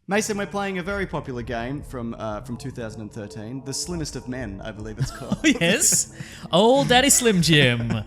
Mason, we're playing a very popular game from 2013, The Slimmest of Men, I believe it's called. Yes, Old Daddy Slim Jim,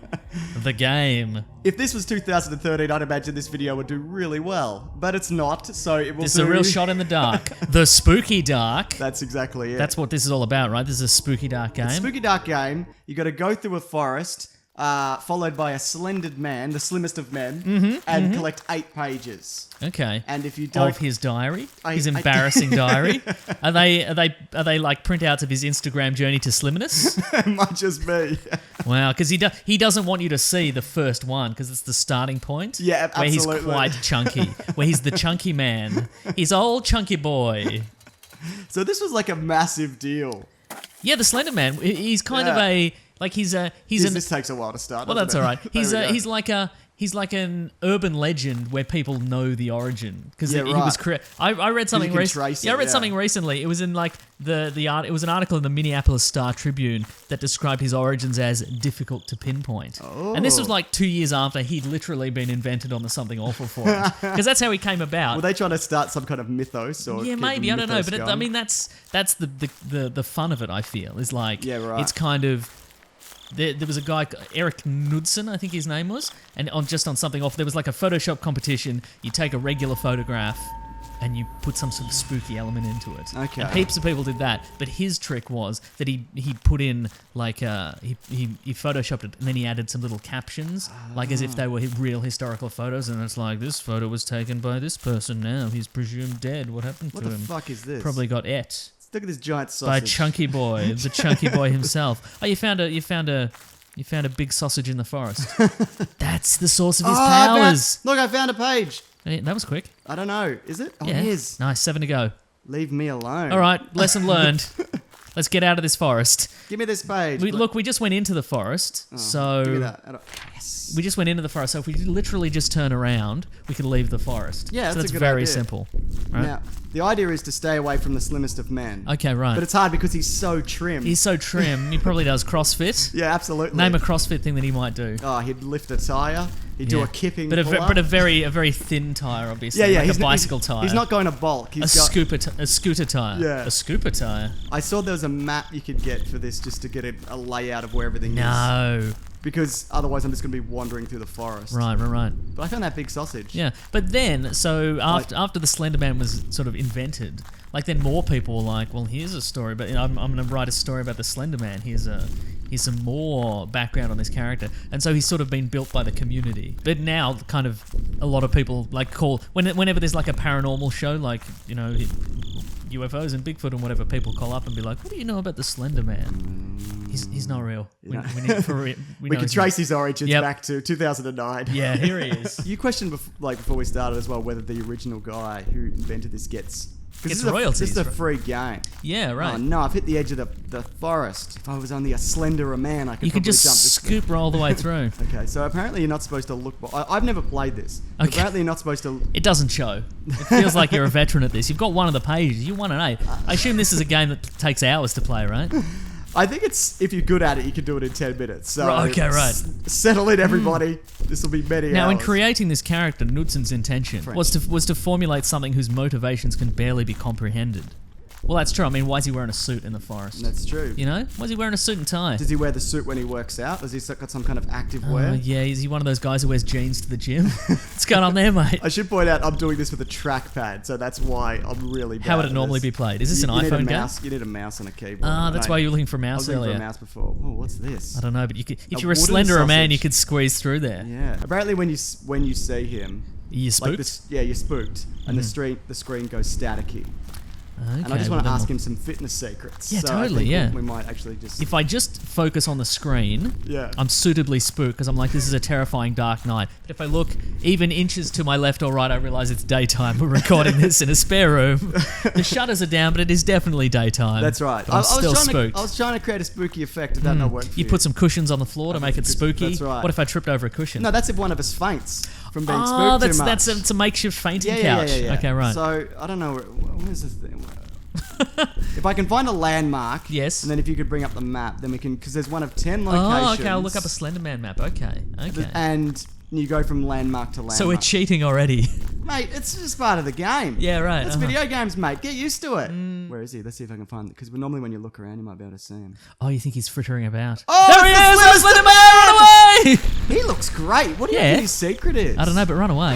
the game. If this was 2013, I'd imagine this video would do really well, but it's not, so it will This is a real shot in the dark. The spooky dark. That's exactly it. That's what this is all about, right? This is a spooky dark game. Spooky dark game. You got to go through a forest, followed by a Slender Man, the slimmest of men, and collect 8 pages. Okay. And if you don't, of his diary, his embarrassing diary. Are they like printouts of his Instagram journey to slimness? It might just be. Wow, because he doesn't want you to see the first one because it's the starting point. Yeah, absolutely. Where he's quite chunky, where he's the chunky man. He's old chunky boy. So this was like a massive deal. Yeah, the Slender Man. He's kind of a like This takes a while to start. Well, that's all right. He's like an urban legend where people know the origin because he was created. I read something recently. I read something recently. It was in like the art. It was an article in the Minneapolis Star Tribune that described his origins as difficult to pinpoint. Oh. And this was like 2 years after he'd literally been invented on the Something Awful forum because that's how he came about. Were they trying to start some kind of mythos or? Yeah, maybe I don't know, but I mean that's the fun of it. I feel is like it's kind of. There was a guy, Eric Knudsen, I think his name was, and on Something Off, there was like a Photoshop competition. You take a regular photograph and you put some sort of spooky element into it. Okay. And heaps of people did that, but his trick was that he put in like he photoshopped it and then he added some little captions, like as if they were real historical photos, and it's like, this photo was taken by this person now. He's presumed dead. What happened to him? What the fuck is this? Probably got et. Look at this giant sausage. By Chunky Boy, the Chunky Boy himself. Oh, you found a big sausage in the forest. That's the source of his powers. I found a page. Hey, that was quick. I don't know. Is it? Oh, yeah. It is. Nice, 7 to go. Leave me alone. All right, lesson learned. Let's get out of this forest. Give me this page. We just went into the forest, so... Give me that. Yes. We just went into the forest, so if we literally just turn around, we can leave the forest. Yeah, so that's a good very idea. simple. Right? Now, the idea is to stay away from the slimmest of men. Okay, right. But it's hard because he's so trim. He's so trim. He probably does CrossFit. Yeah, absolutely. Name a CrossFit thing that he might do. Oh, he'd lift a tyre. He'd do a kipping but pull-up. But a very thin tyre, obviously. Yeah, like a bicycle tyre. He's not going to bulk. A scooter tyre. Yeah. A scooper tyre. I saw there was a map you could get for this just to get a layout of where everything is. No. Because otherwise I'm just going to be wandering through the forest. Right. But I found that big sausage. Yeah. But then, so after the Slender Man was sort of invented, like then more people were like, well, here's a story, but I'm going to write a story about the Slender Man. Here's some more background on this character. And so he's sort of been built by the community. But now kind of a lot of people like call, whenever there's like a paranormal show, like, you know, UFOs and Bigfoot and whatever, people call up and be like, what do you know about the Slender Man? He's not real. We can trace his origins back to 2009. Yeah, here he is. You questioned before we started as well whether the original guy who invented this gets royalties. This is a free game. Yeah, right. Oh no, I've hit the edge of the forest. If I was only a slenderer man, I could You could just scoop roll the way through. Okay, so apparently you're not supposed to look... I've never played this. Okay. Apparently you're not supposed to... It doesn't show. It feels like you're a veteran at this. You've got one of the pages. You won an 8. I assume this is a game that takes hours to play, right? I think it's, if you're good at it, you can do it in 10 minutes. So okay, right. Settle in, everybody. This will be many hours. Now, in creating this character, Knudsen's intention was to formulate something whose motivations can barely be comprehended. Well, that's true. I mean, why is he wearing a suit in the forest? That's true. You know? Why is he wearing a suit and tie? Does he wear the suit when he works out? Has he got some kind of active wear? Yeah, is he one of those guys who wears jeans to the gym? What's going on there, mate? I should point out I'm doing this with a trackpad, so that's why I'm really bad. How would it normally be played? Is this an iPhone game? You need a mouse and a keyboard. That's why you were looking for a mouse earlier. I was looking for a mouse before. Oh, what's this? I don't know, but you could, if you were a Slenderer man, you could squeeze through there. Yeah. Apparently when you see him... You're spooked? Like you're spooked. And the screen goes staticky. Okay, and I just want to ask him some fitness secrets. Yeah, so totally, we might actually just... If I just focus on the screen, I'm suitably spooked because I'm like, this is a terrifying dark night. But if I look even inches to my left or right, I realise it's daytime. We're recording this in a spare room. The shutters are down, but it is definitely daytime. That's right. I'm still spooked. I was trying to create a spooky effect. Did that not work for you? You put some cushions on the floor to make it spooky. That's right. What if I tripped over a cushion? No, that's if one of us faints from being spooked too much. That's a makeshift fainting couch. Yeah. Okay, right. So, I don't know. Where's this thing? If I can find a landmark, yes, and then if you could bring up the map, then we can, because there's one of 10 locations. Oh, okay, I'll look up a Slender Man map. Okay. And you go from landmark to landmark. So we're cheating already. Mate, it's just part of the game. Yeah, right. It's video games, mate. Get used to it. Where is he? Let's see if I can find it. Because normally when you look around, you might be able to see him. Oh, you think he's frittering about? Oh, there he is! Slender Man, run away! He looks great. What do you think his secret is? I don't know, but run away.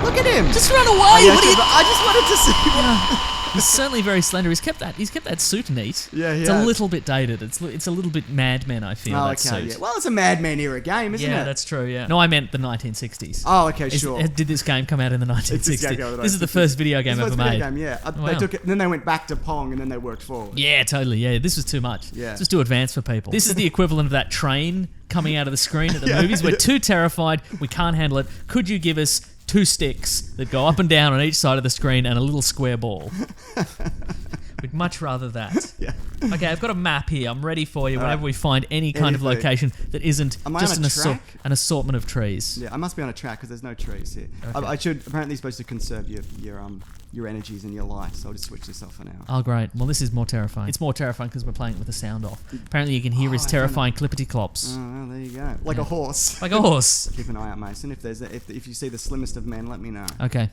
Look at him. Just run away! I just wanted to see. He's certainly very slender. He's kept that suit neat. Yeah, It's a little bit dated. It's a little bit Mad Men, I feel, that suit. Yeah. Well, it's a Mad Men era game, isn't it? Yeah, that's true, yeah. No, I meant the 1960s. Oh, okay, sure. Did this game come out in the 1960s? This is the first video game ever made. They took it, and then they went back to Pong, and then they worked forward. Yeah, totally, yeah. This was too much. Yeah. It's just too advanced for people. This is the equivalent of that train coming out of the screen at the movies. We're too terrified. We can't handle it. Could you give us 2 sticks that go up and down on each side of the screen and a little square ball? We'd much rather that. Yeah. Okay, I've got a map here. I'm ready for you whenever we find any kind of Anything. location that isn't just an assortment of trees. Yeah, I must be on a track because there's no trees here. Okay. I should apparently supposed to conserve your energies and your life, so I'll just switch this off for now. Oh, great. Well, this is more terrifying. It's more terrifying because we're playing it with the sound off. Apparently, you can hear his terrifying clippity-clops. Oh, well, there you go. Like a horse. Like a horse. Keep an eye out, Mason. If you see the Slimmest of Men, let me know. Okay.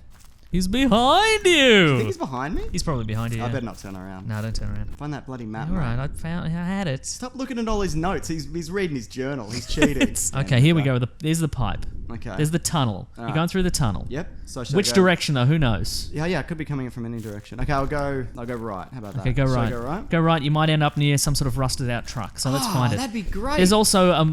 He's behind you. You think he's behind me? He's probably behind you. I yeah. better not turn around. No, don't turn around. Find that bloody map. All right, mate. I had it. Stop looking at all his notes. He's reading his journal. He's cheating. Okay, here we go. There's the pipe. Okay. There's the tunnel. You're going through the tunnel. Yep. So should Which I go? direction though? Who knows? Yeah, it could be coming in from any direction. Okay, I'll go right. How about that? Okay, go right. Should I go right? Go right. You might end up near some sort of rusted out truck. So let's find it. That'd be great. There's also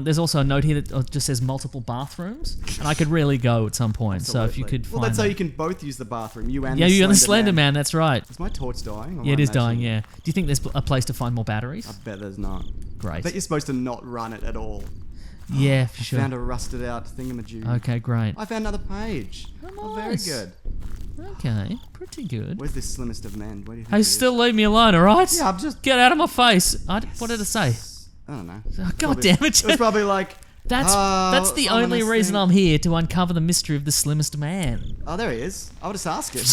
There's also a note here that just says multiple bathrooms, and I could really go at some point. So if you could find. Well, that's so you can both use the bathroom. You and you and the Slender Man. That's right. Is my torch dying? Or Yeah, it is dying. imagining? Yeah. Do you think there's a place to find more batteries? I bet there's not. Great. I bet you're supposed to not run it at all. Yeah, for sure. Found a rusted out thingamajig. Okay, great. I found another page. Oh, very nice. good. Okay, pretty good. Where's this Slimmest of Men? Where do you think Hey, he is? still leave me alone, all right? Yeah, I'm just. Get out of my face. What did it say? I don't know. Oh, God damn it. It was probably like. That's the only reason I'm here, to uncover the mystery of the Slimmest Man. Oh, there he is. I'll just ask him.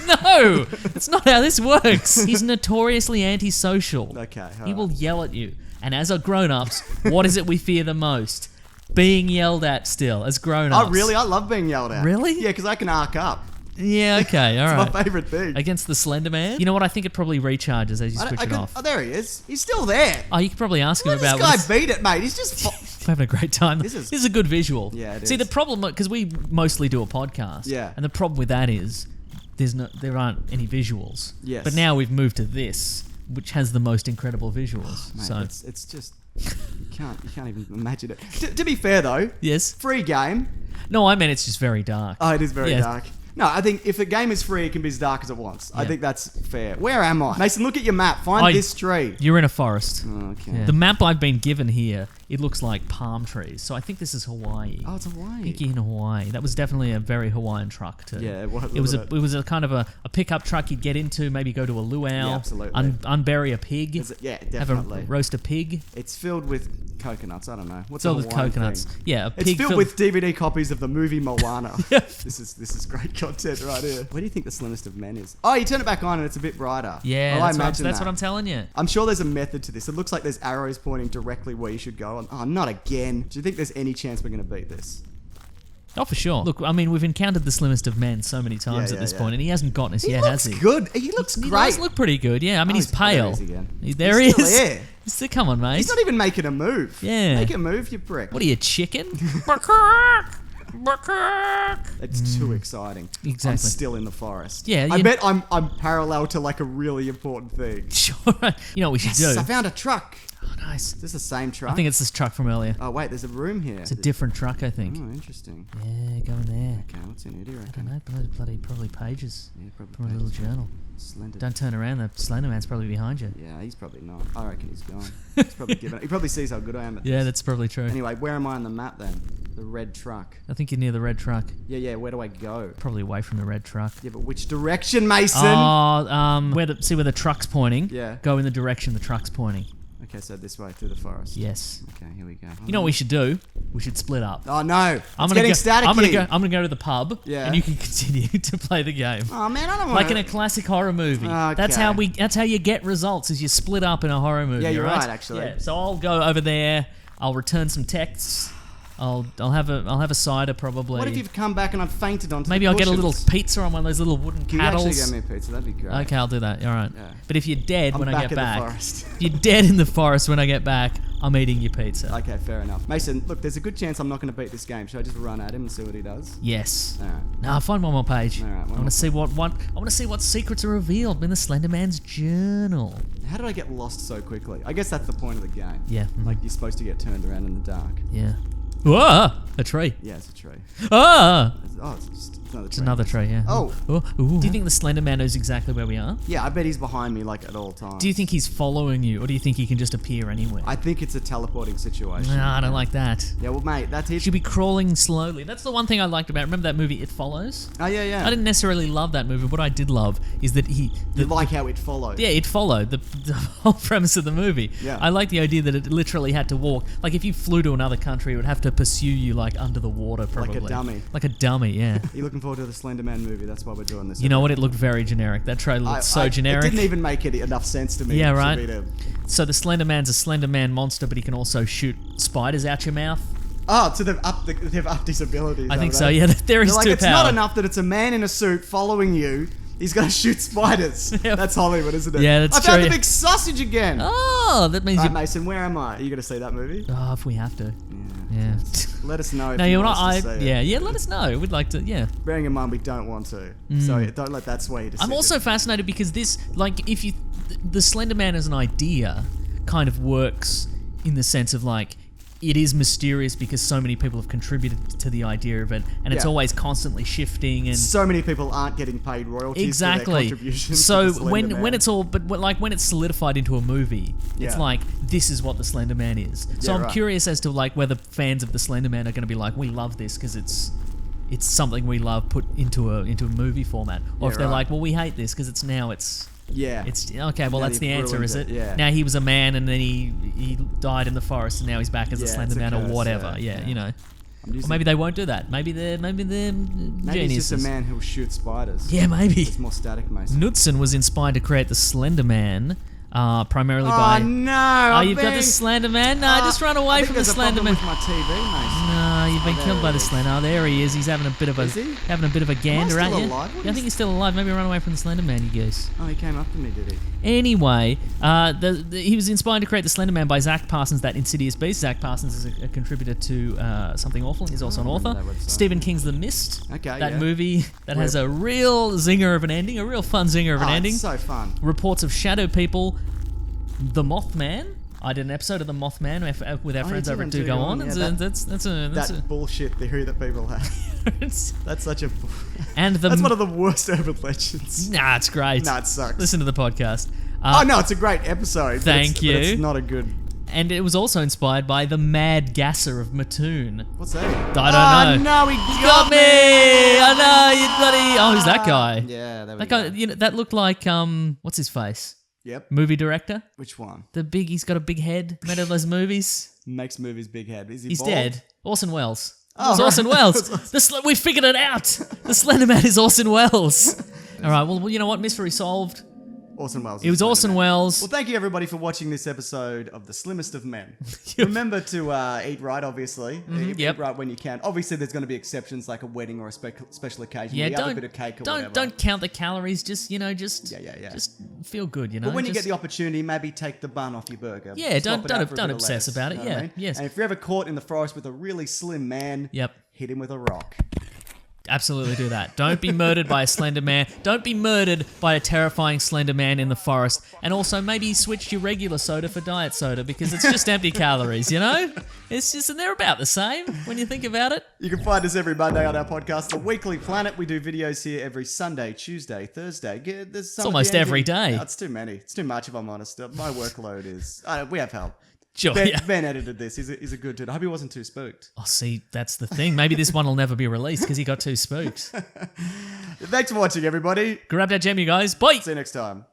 No, that's not how this works. He's notoriously antisocial. Okay. He will yell at you. And as our grown-ups, what is it we fear the most? Being yelled at still, as grown-ups. Oh, really? I love being yelled at. Really? Yeah, because I can arc up. Yeah, okay, all right. It's my favourite thing. Against the Slender Man? You know what? I think it probably recharges as you switch it off. Oh, there he is. He's still there. Oh, you could probably ask him Let about this guy beat it, mate. He's just. We're having a great time. This is a good visual. Yeah, it See, is. the problem, because we mostly do a podcast. Yeah. And the problem with that is there aren't any visuals. Yes. But now we've moved to this, which has the most incredible visuals. Mate, so it's just. You can't even imagine it. To be fair, though. Yes. Free game. No, I mean it's just very dark. Oh, it is very Yes. dark. No, I think if a game is free, it can be as dark as it wants. I Yeah. think that's fair. Where am I? Mason, look at your map. Find this tree. You're in a forest. Oh, okay. Yeah. The map I've been given here, it looks like palm trees. So I think this is Hawaii. Oh, it's I Hawaii. think you're in Hawaii. That was definitely a very Hawaiian truck too. Yeah, it was. It was a kind of a pickup truck you'd get into, maybe go to a luau, Yeah, absolutely. unbury a pig, Yeah, have definitely. roast a pig. It's filled with coconuts. I don't know. What's Filled a with Hawaiian coconuts. thing? Yeah, a It's pig filled with DVD copies of the movie Moana. Yep. This is great content right here. Where do you think the Slimmest of Men is? Oh, you turn it back on and it's a bit brighter. Yeah, Oh, I that's, imagine that's that. what I'm telling you. I'm sure there's a method to this. It looks like there's arrows pointing directly where you should go. Oh, not again. Do you think there's any chance we're going to beat this? Oh, for sure. Look, I mean, we've encountered the Slimmest of Men so many times Yeah, at this yeah. point, and he hasn't gotten us He yet, looks has he? good. He looks He great. does look pretty good, yeah. I mean, he's pale. There he is again. There he He's is. still here. Come on, mate. He's not even making a move. Yeah. Make a move, you prick. What are you, chicken? It's too exciting. Exactly. I'm still in the forest. Yeah, I you- bet I'm parallel to like a really important thing. Sure. You know what we should Yes, do? I found a truck. Oh, nice. Is this the same truck? I think it's this truck from earlier. Oh wait, there's a room here. It's a different truck, I think. Oh, interesting. Yeah, go in there. Okay, what's in it? Do you I reckon? don't know, probably pages Yeah, probably. from a little pages. journal. Slender. Don't turn around, the Slender Man's probably behind you. Yeah, he's probably not. I reckon he's gone. He's probably given. He probably sees how good I am at Yeah, this. that's probably true. Anyway, where am I on the map then? The red truck. I think you're near the red truck. Yeah. Where do I go? Probably away from the red truck. Yeah, but which direction, Mason? See where the truck's pointing? Yeah. Go in the direction the truck's pointing. Okay, so this way through the forest. Yes. Okay, here we go. You know what we should do? We should split up. Oh no! I'm It's getting staticky. I'm gonna go to the pub. Yeah. And you can continue to play the game. Oh man, I don't want Like in a classic horror movie. That's Okay. how you get results, is you split up in a horror movie. Yeah, you're right? right, actually. Yeah. So I'll go over there. I'll return some texts. I'll have a cider probably. What if you've come back and I've fainted onto Maybe the I'll get a little cushions? pizza on one of those little wooden Can paddles. you actually get me a pizza? That'd be great. Okay, I'll do that. All right. Yeah. But if you're dead I'm when I back get in the back, forest. if you're dead in the forest when I get back, I'm eating your pizza. Okay, fair enough. Mason, look, there's a good chance I'm not going to beat this game. Should I just run at him and see what he does? Yes. All right. No, find one more page. All right, I want to see what I want to see what secrets are revealed in the Slender Man's journal. How did I get lost so quickly? I guess that's the point of the game. Yeah. Like, you're supposed to get turned around in the dark. Yeah. Whoa! A tree. Yeah, it's a tree. Ah! It's just another tree. It's another tree, yeah. Oh. Ooh. Do you think the Slender Man knows exactly where we are? Yeah, I bet he's behind me, like, at all times. Do you think he's following you, or do you think he can just appear anywhere? I think it's a teleporting situation. No, I don't like that. Yeah, well, mate, that's He it. should be crawling slowly. That's the one thing I liked about it. Remember that movie, It Follows? Oh, yeah. I didn't necessarily love that movie. What I did love is that You like how it followed. Yeah, it followed the whole premise of the movie. Yeah. I like the idea that it literally had to walk. Like if you flew to another country, it would have to pursue you like under the water, probably. Like a dummy. Like a dummy, yeah. You're looking forward to the Slender Man movie. That's why we're doing this. You know what? It looked very generic. That trailer looked so generic. It didn't even make enough sense to me. Yeah, for right. me to- So the Slender Man's a Slender Man monster, but he can also shoot spiders out your mouth. Oh, so they've upped his abilities. I think haven't so. they? Yeah, there is They're like, two it's power. not enough that it's a man in a suit following you. He's gonna shoot spiders. Yep. That's Hollywood, isn't it? Yeah, that's I found true. the big sausage again. Oh, that means Right, you. Mason, where am I? Are you gonna see that movie? Oh, if we have to. Yeah. Let us know if No, you you're want not. us to see it. Yeah. Let us know. We'd like to. Yeah. Bearing in mind we don't want to, so don't let that sway your decision. I'm also fascinated because this, like, if you, the Slender Man as an idea, kind of works in the sense of like, it is mysterious because so many people have contributed to the idea of it, and it's Yeah. always constantly shifting and. so many people aren't getting paid royalties for their Exactly. contributions. So to the Slender when Man. it's all, but like when it's solidified into a movie, it's Yeah. like this is what the Slender Man is. So Yeah, I'm right. curious as to like whether fans of the Slender Man are going to be like, we love this because it's something we love put into a movie format, or Yeah, if they're right. like, well, we hate this because it's yeah, it's okay. Well, Now that's the you've answer, is it? ruined it, yeah. Now he was a man and then he died in the forest and now he's back as a Yeah, Slender it's a Man or curse, whatever. yeah, Yeah, yeah. you know. I'm using- Or maybe they won't do that. Maybe they're maybe geniuses. he's just a man who'll shoot spiders. Yeah, maybe. It's more static, Mason. Knudsen was inspired to create the Slender Man, primarily Oh by. no! Oh, you've got the Slender Man? No, just run away from the Slender Man. With my TV, Mason. No, you've been there killed by he the is. Slender. Oh, there he is. He's having a bit of a Is he? gander at still you. alive? What Yeah, I is- think he's still alive. Maybe run away from the Slender Man, you goose. Oh, he came up to me, did he? Anyway, he was inspired to create the Slender Man by Zach Parsons, that Insidious Beast. Zach Parsons is a contributor to Something Awful. He's also an I remember author. that website. Stephen King's The Mist. Okay, that yeah. movie that has a real zinger of an ending, a real fun zinger of an Oh, ending. it's so fun. Reports of shadow people. The Mothman. I did an episode of The Mothman with our Oh, friends you over did at Do on Go Do Go On. On, It's yeah, that's a That bullshit theory that people have. That's such a. and the That's one of the worst urban legends. nah, it's great. Nah, it sucks. Listen to the podcast. Oh no, it's a great episode. Thank you. But it's not a good. And it was also inspired by the Mad Gasser of Mattoon. What's that? I don't know. No, he Got me! I know, you bloody. Oh, who's that guy? Yeah, there we That go. guy, you know, that looked like what's his face? Yep. Movie director. Which one? He's got a big head. Made all those movies. Makes movies big head. Is he He's bald? dead. Orson Welles. Oh, It's right. Orson Welles. We figured it out. The Slender Man is Orson Welles. All right. Well, you know what? Mystery solved. Orson Welles. It was Orson Welles. Well, thank you everybody for watching this episode of the Slimmest of Men. Remember to eat right, obviously. Eat yep. right when you can. Obviously, there's going to be exceptions like a wedding or a special occasion. Yeah, where you have a don't bit of cake or whatever. don't count the calories. Just Yeah. just feel good. You know. But when you Just- get the opportunity, maybe take the bun off your burger. Yeah, Swap don't- it out don't- for a don't bit of obsess lettuce, about it. you know what Yeah, I mean? yes. And if you're ever caught in the forest with a really slim man, Yep. hit him with a rock. Absolutely do that. Don't be murdered by a Slender Man. Don't be murdered by a terrifying Slender Man in the forest. And also maybe switch your regular soda for diet soda because it's just empty calories, you know? It's just, and they're about the same when you think about it. You can find us every Monday on our podcast, The Weekly Planet. We do videos here every Sunday, Tuesday, Thursday. It's almost every day. No, it's too many. It's too much if I'm honest. My workload is... we have help. Sure, Ben, yeah. Ben edited this. He's a good dude. I hope he wasn't too spooked. Oh, see, that's the thing. Maybe this one will never be released because he got too spooked. Thanks for watching, everybody. Grab that gem, you guys. Bye. See you next time.